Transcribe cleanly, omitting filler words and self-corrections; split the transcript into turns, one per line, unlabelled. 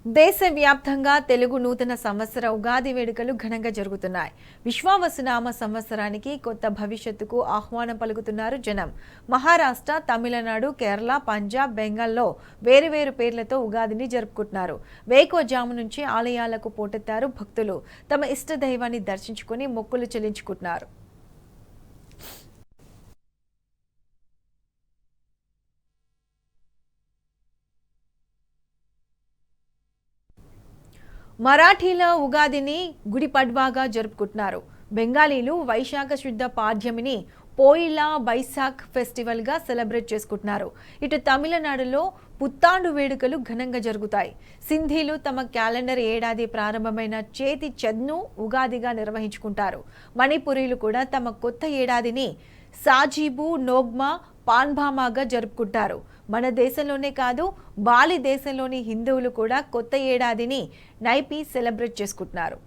దేశవ్యాప్తంగా తెలుగు నూతన సంవత్సర ఉగాది వేడుకలు ఘనంగా జరుగుతున్నాయి. విశ్వావసునామ సంవత్సరానికి కొత్త భవిష్యత్తుకు ఆహ్వానం పలుకుతున్నారు జనం. మహారాష్ట్ర, తమిళనాడు, కేరళ, పంజాబ్, బెంగాల్లో వేరువేరు పేర్లతో ఉగాదిని జరుపుకుంటున్నారు. వేకువజాము నుంచి ఆలయాలకు పోటెత్తారు భక్తులు. తమ ఇష్ట దైవాన్ని దర్శించుకుని మొక్కులు చెల్లించుకుంటున్నారు. మరాఠీల ఉగాదిని గుడి పడ్వాగా జరుపుకుంటున్నారు. బెంగాలీలు వైశాఖ శుద్ధ పాడ్యమిని పోయిలా బైసాఖ్ ఫెస్టివల్గా సెలబ్రేట్ చేసుకుంటున్నారు. ఇటు తమిళనాడులో పుత్తాండు వేడుకలు ఘనంగా జరుగుతాయి. సింధీలు తమ క్యాలెండర్ ఏడాది ప్రారంభమైన చేతి చెద్ను ఉగాదిగా నిర్వహించుకుంటారు. మణిపురీలు కూడా తమ కొత్త ఏడాదిని సాజీబు నోగ్మా పాన్భామాగా జరుపుకుంటారు. మన దేశంలోనే కాదు, బాలి దేశంలోని హిందువులు కూడా కొత్త ఏడాదిని నైపి సెలబ్రేట్ చేసుకుంటున్నారు.